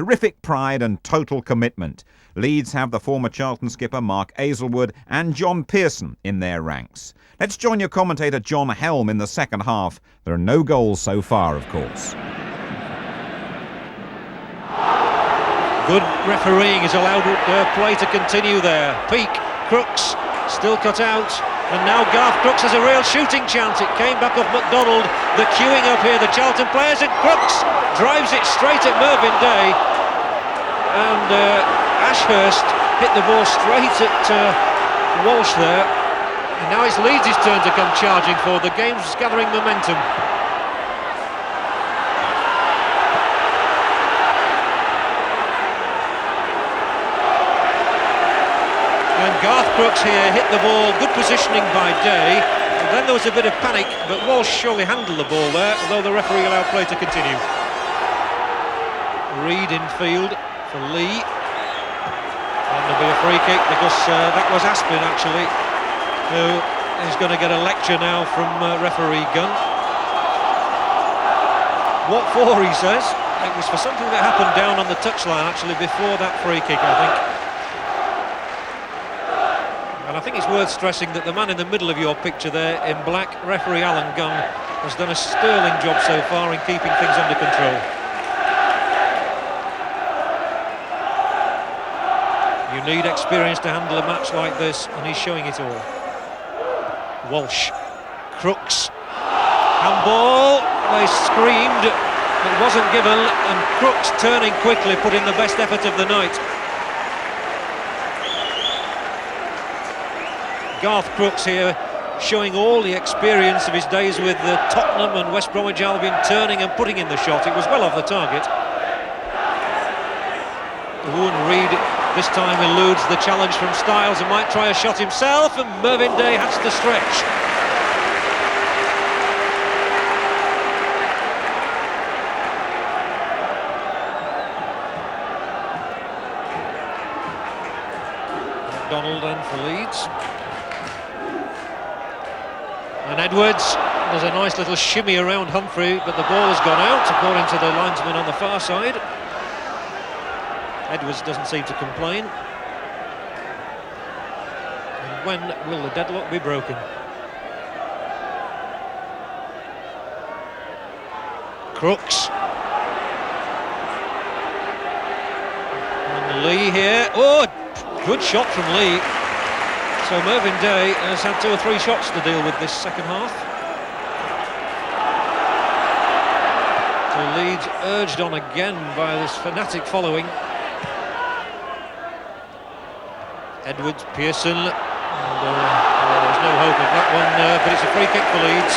Terrific pride and total commitment. Leeds have the former Charlton skipper Mark Aizlewood and John Pearson in their ranks. Let's join your commentator John Helm in the second half. There are no goals so far, of course. Good refereeing has allowed play to continue there. Peak, Crooks, still cut out. And now Garth Crooks has a real shooting chance. It came back off MacDonald. The queuing up here, the Charlton players, and Crooks drives it straight at Mervyn Day. And Ashurst hit the ball straight at Walsh there. And now it's Leeds' turn to come charging forward. The game's gathering momentum. And Garth Crooks here hit the ball, good positioning by Day. And then there was a bit of panic, but Walsh surely handled the ball there, although the referee allowed play to continue. Reid in field for Lee. And there'll be a free kick because that was Aspin actually, who is going to get a lecture now from referee Gunn. What for, he says? It was for something that happened down on the touchline actually before that free kick, I think. And I think it's worth stressing that the man in the middle of your picture there in black, referee Alan Gunn, has done a sterling job so far in keeping things under control. You need experience to handle a match like this, and he's showing it all. Walsh, Crooks, handball, they screamed, it wasn't given, and Crooks turning quickly, put in the best effort of the night. Garth Crooks here showing all the experience of his days with Tottenham and West Bromwich Albion, turning and putting in the shot. It was well off the target. Owen Reid this time eludes the challenge from Styles and might try a shot himself, and Mervyn Day has to stretch. MacDonald then for Leeds. And Edwards, there's a nice little shimmy around Humphrey, but the ball has gone out, according to the linesman on the far side. Edwards doesn't seem to complain. And when will the deadlock be broken? Crooks. And Lee here. Oh, good shot from Lee. So Mervyn Day has had 2 or 3 shots to deal with this second half. So Leeds urged on again by this fanatic following. Edwards, Pearson, and, there's no hope of that one, but it's a free kick for Leeds.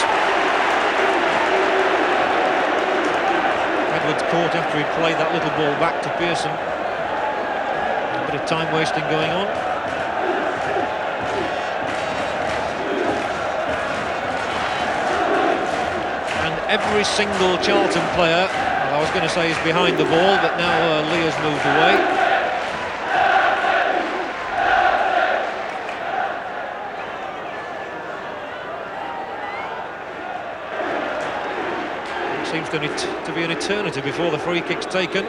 Edwards caught after he played that little ball back to Pearson. A bit of time wasting going on. Every single Charlton player, well, I was going to say, is behind the ball, but now Lee has moved away. It seems to be an eternity before the free kick's taken.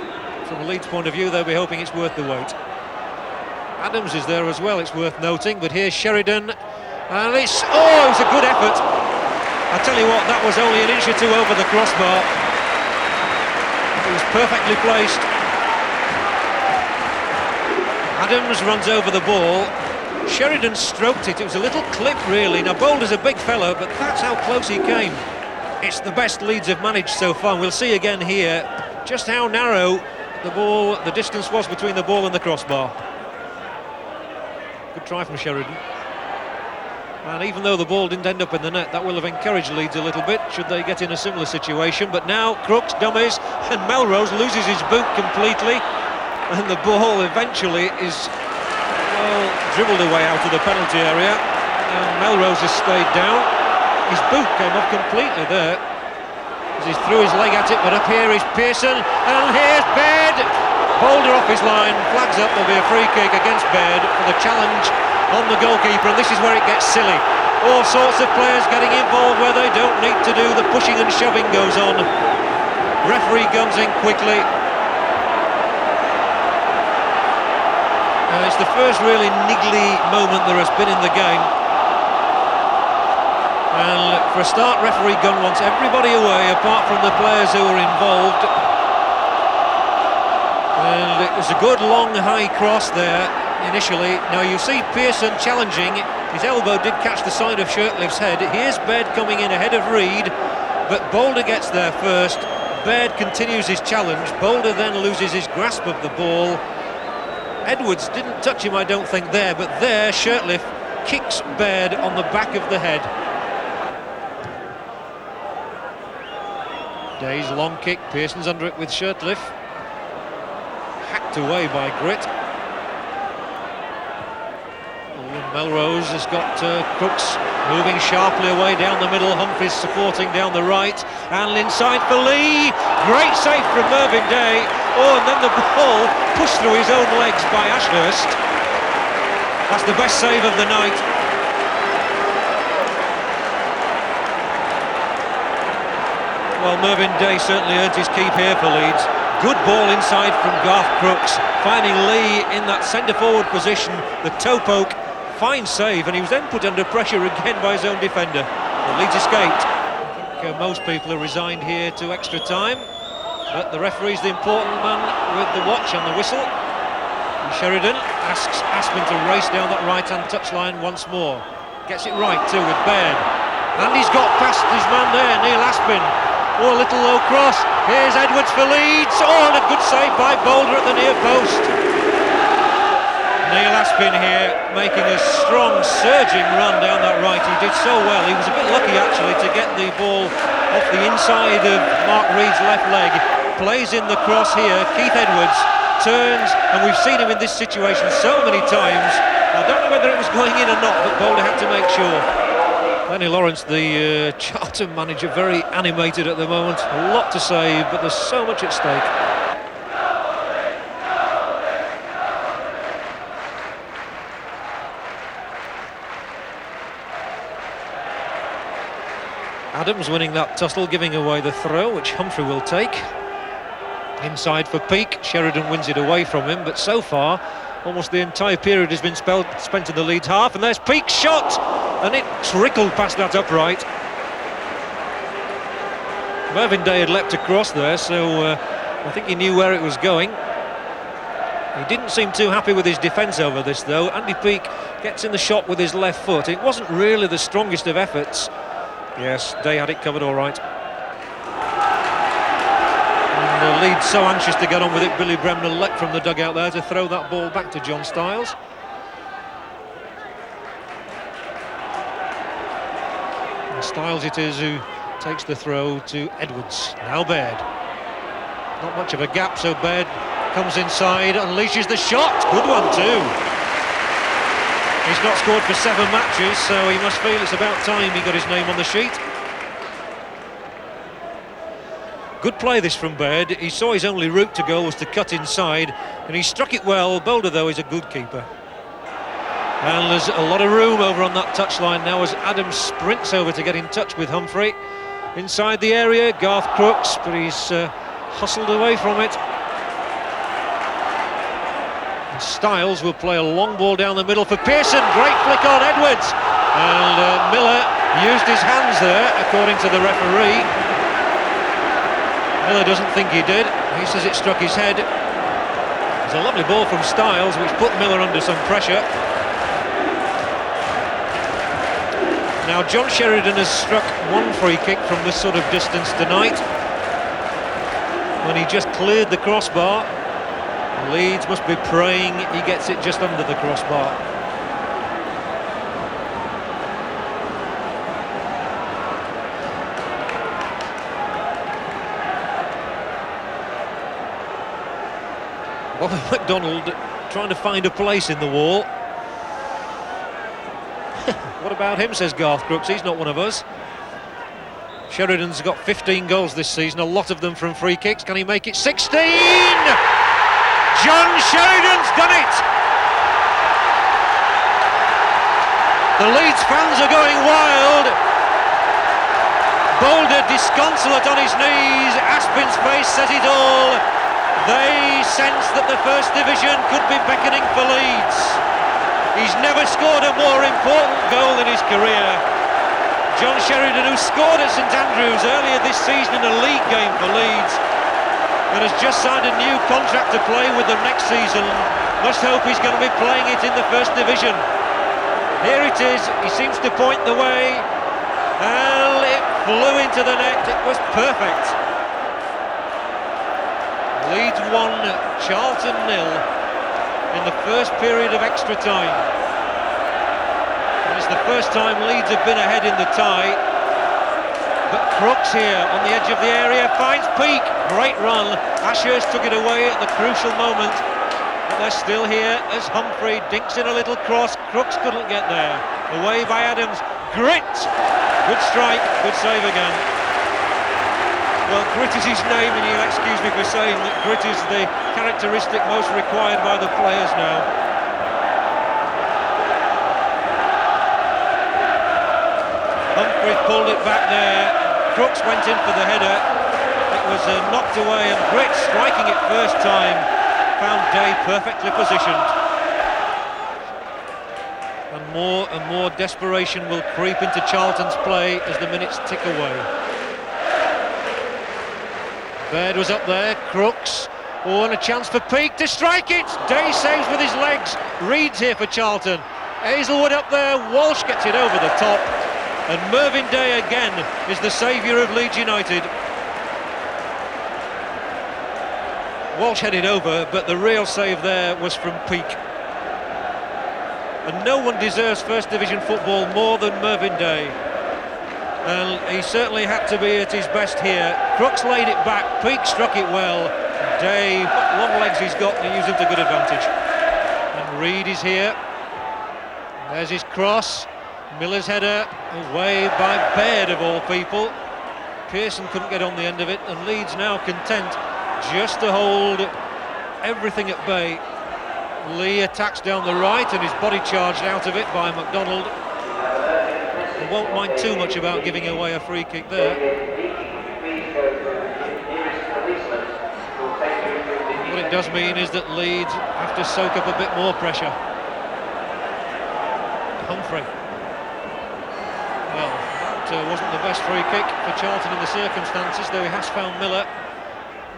From a Leeds point of view, they'll be hoping it's worth the wait. Adams is there as well, it's worth noting, but here's Sheridan, and it's a good effort. I tell you what, that was only an inch or 2 over the crossbar. It was perfectly placed. Adams runs over the ball. Sheridan stroked it. It was a little clip, really. Now, Boulder's a big fellow, but that's how close he came. It's the best Leeds have managed so far. We'll see again here just how narrow the distance was between the ball and the crossbar. Good try from Sheridan. And even though the ball didn't end up in the net, that will have encouraged Leeds a little bit, should they get in a similar situation. But now Crooks dummies, and Melrose loses his boot completely, and the ball eventually is, well, dribbled away out of the penalty area, and Melrose has stayed down. His boot came off completely there, as he threw his leg at it, but up here is Pearson, and here's Baird! Boulder off his line, flags up, there'll be a free kick against Baird for the challenge on the goalkeeper, and this is where it gets silly. All sorts of players getting involved where they don't need to do. The pushing and shoving goes on. Referee comes in quickly. It's the first really niggly moment there has been in the game. And for a start, referee Gunn wants everybody away apart from the players who are involved. And it was a good long high cross there initially. Now you see Pearson challenging. His elbow did catch the side of Shirtliff's head. Here's Baird coming in ahead of Reed, but Boulder gets there first. Baird continues his challenge. Boulder then loses his grasp of the ball. Edwards didn't touch him, I don't think, there, but there Shirtliff kicks Baird on the back of the head. Day's long kick, Pearson's under it with Shirtliff. Hacked away by Grit. Melrose has got Crooks moving sharply away down the middle. Humphries supporting down the right. And inside for Lee. Great save from Mervyn Day. Oh, and then the ball pushed through his own legs by Ashurst. That's the best save of the night. Well, Mervyn Day certainly earned his keep here for Leeds. Good ball inside from Garth Crooks, finding Lee in that centre-forward position, the toe poke. Fine save, and he was then put under pressure again by his own defender. The Leeds escaped. I think most people are resigned here to extra time, but the referee's the important man with the watch and the whistle. And Sheridan asks Aspin to race down that right-hand touchline once more. Gets it right too with Baird. And he's got past his man there, Neil Aspin. Oh, a little low cross. Here's Edwards for Leeds. Oh, and a good save by Boulder at the near post. Neil Aspin here making a strong surging run down that right. He did so well. He was a bit lucky actually to get the ball off the inside of Mark Reed's left leg. Plays in the cross here. Keith Edwards turns, and we've seen him in this situation so many times. I don't know whether it was going in or not, but Boulder had to make sure. Lenny Lawrence, the Charlton manager, very animated at the moment. A lot to say, but there's so much at stake. Adams winning that tussle, giving away the throw, which Humphrey will take. Inside for Peake. Sheridan wins it away from him, but so far almost the entire period has been spent in the Leeds half, and there's Peake's shot, and it trickled past that upright. Mervyn Day had leapt across there, so I think he knew where it was going. He didn't seem too happy with his defence over this though. Andy Peake gets in the shot with his left foot. It wasn't really the strongest of efforts. Yes, Day had it covered all right. And Leeds so anxious to get on with it. Billy Bremner leapt from the dugout there to throw that ball back to John Stiles. And Stiles it is who takes the throw to Edwards. Now Baird. Not much of a gap, so Baird comes inside, unleashes the shot. Good one too. He's not scored for 7 matches, so he must feel it's about time he got his name on the sheet. Good play this from Baird. He saw his only route to goal was to cut inside, and he struck it well. Boulder, though, is a good keeper. And there's a lot of room over on that touchline now as Adams sprints over to get in touch with Humphrey. Inside the area, Garth Crooks, but he's hustled away from it. And Stiles will play a long ball down the middle for Pearson. Great flick on Edwards. And Miller used his hands there, according to the referee. Miller doesn't think he did. He says it struck his head. It's a lovely ball from Stiles, which put Miller under some pressure. Now John Sheridan has struck one free kick from this sort of distance tonight, when he just cleared the crossbar. Leeds must be praying he gets it just under the crossbar. Bobby McDonald trying to find a place in the wall. What about him, says Garth Crooks, he's not one of us. Sheridan's got 15 goals this season, a lot of them from free kicks. Can he make it 16? John Sheridan's done it! The Leeds fans are going wild. Boulder disconsolate on his knees. Aspin's face says it all. They sense that the First Division could be beckoning for Leeds. He's never scored a more important goal in his career. John Sheridan, who scored at St Andrews earlier this season in a league game for Leeds, and has just signed a new contract to play with them next season. Must hope he's going to be playing it in the First Division. Here it is, he seems to point the way, and it flew into the net, it was perfect. Leeds 1, Charlton 0 in the first period of extra time. And it's the first time Leeds have been ahead in the tie. But Crooks here on the edge of the area finds Peak. Great run. Ashurst took it away at the crucial moment. But they're still here as Humphrey dinks in a little cross. Crooks couldn't get there. Away by Adams. Grit. Good strike. Good save again. Well, grit is his name, and you'll excuse me for saying that grit is the characteristic most required by the players now. Humphrey pulled it back there. Crooks went in for the header. It was knocked away, and Grit, striking it first time, found Day perfectly positioned. And more desperation will creep into Charlton's play as the minutes tick away. Baird was up there, Crooks. Oh, and a chance for Peake to strike it. Day saves with his legs. Reed's here for Charlton. Hazelwood up there, Walsh gets it over the top. And Mervyn Day again is the saviour of Leeds United. Walsh headed over, but the real save there was from Peake. And no one deserves First Division football more than Mervyn Day. And he certainly had to be at his best here. Crooks laid it back, Peake struck it well. Day, what long legs he's got, and he used them to good advantage. And Reed is here. There's his cross. Miller's header, away by Baird of all people. Pearson couldn't get on the end of it, and Leeds now content just to hold everything at bay. Lee attacks down the right, and his body charged out of it by MacDonald. He won't mind too much about giving away a free kick there. What it does mean is that Leeds have to soak up a bit more pressure. Humphrey. Well, that wasn't the best free kick for Charlton in the circumstances, though he has found Miller.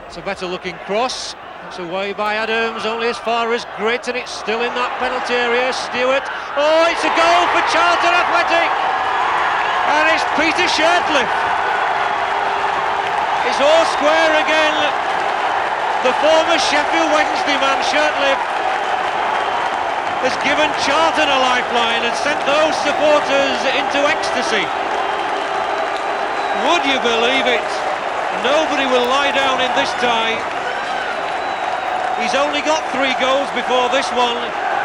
It's a better looking cross. It's away by Adams, only as far as Grit, and it's still in that penalty area. Stewart. Oh, it's a goal for Charlton Athletic! And it's Peter Shirtliff. It's all square again. The former Sheffield Wednesday man, Shirtliff, has given Charlton a lifeline and sent those supporters into ecstasy. Would you believe it? Nobody will lie down in this tie. He's only got 3 goals before this one.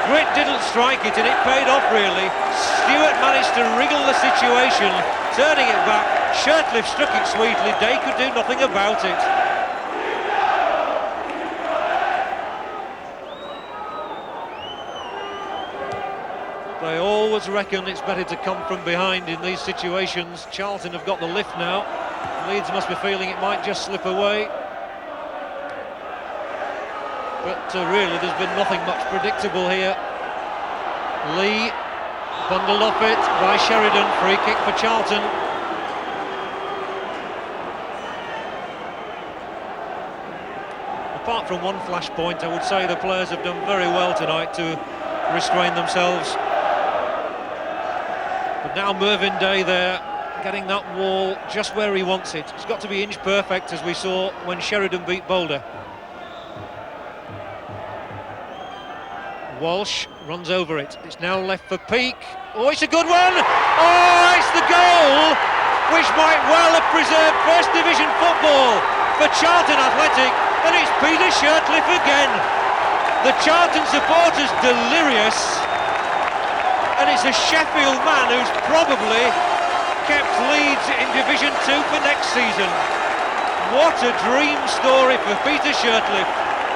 Grit didn't strike it, and it paid off really. Stewart managed to wriggle the situation, turning it back. Shirtliff struck it sweetly. Day could do nothing about it. They always reckon it's better to come from behind in these situations. Charlton have got the lift now. Leeds must be feeling it might just slip away. But really, there's been nothing much predictable here. Lee bundled off it by Sheridan. Free kick for Charlton. Apart from one flashpoint, I would say the players have done very well tonight to restrain themselves. But now Mervyn Day there, getting that wall just where he wants it. It's got to be inch perfect, as we saw when Sheridan beat Boulder. Walsh runs over it. It's now left for Peake. Oh, it's a good one! Oh, it's the goal which might well have preserved First Division football for Charlton Athletic, and it's Peter Shirtliff again. The Charlton supporters delirious, and it's a Sheffield man who's probably kept Leeds in Division 2 for next season. What a dream story for Peter Shirtliff.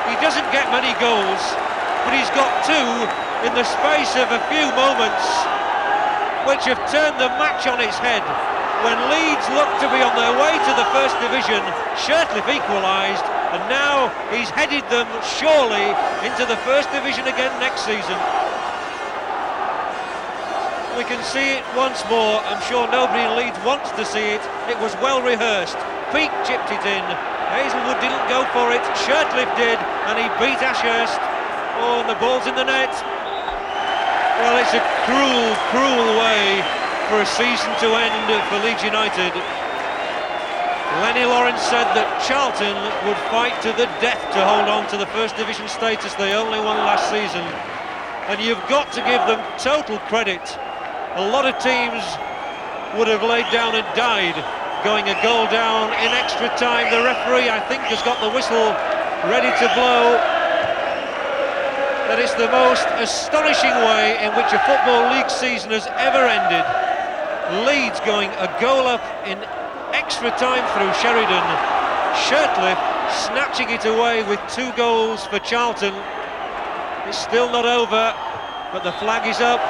He doesn't get many goals, but he's got 2 in the space of a few moments, which have turned the match on its head. When Leeds looked to be on their way to the First Division, Shirtliff equalised, and now he's headed them surely into the First Division again next season. We can see it once more. I'm sure nobody in Leeds wants to see it. It was well rehearsed. Peake chipped it in. Hazelwood didn't go for it. Shirtliff did, and he beat Ashurst. Oh, and the ball's in the net. Well, it's a cruel, cruel way for a season to end for Leeds United. Lenny Lawrence said that Charlton would fight to the death to hold on to the First Division status they only won last season. And you've got to give them total credit. A lot of teams would have laid down and died going a goal down in extra time. The referee, I think, has got the whistle ready to blow. That is the most astonishing way in which a Football League season has ever ended. Leeds going a goal up in extra time through Sheridan. Shirtliff snatching it away with 2 goals for Charlton. It's still not over, but the flag is up.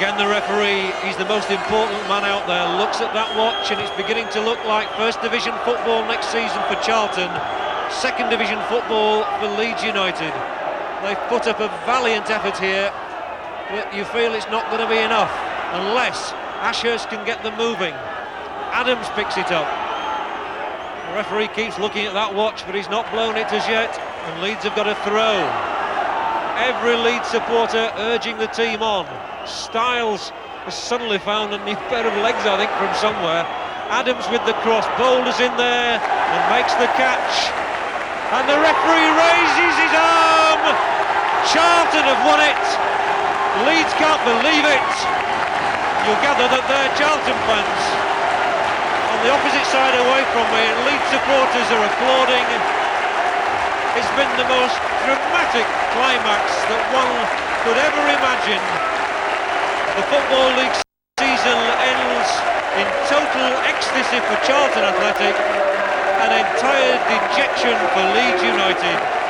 Again, the referee, he's the most important man out there, looks at that watch, and it's beginning to look like First Division football next season for Charlton, Second Division football for Leeds United. They've put up a valiant effort here, but you feel it's not going to be enough unless Ashurst can get them moving. Adams picks it up. The referee keeps looking at that watch, but he's not blown it as yet, and Leeds have got a throw. Every Leeds supporter urging the team on. Styles has suddenly found a new pair of legs, I think, from somewhere. Adams with the cross, boulders in there and makes the catch. And the referee raises his arm. Charlton have won it. Leeds can't believe it. You'll gather that they're Charlton fans on the opposite side away from me, and Leeds supporters are applauding. It's been the most dramatic climax that one could ever imagine. The Football League season ends in total ecstasy for Charlton Athletic, and entire dejection for Leeds United.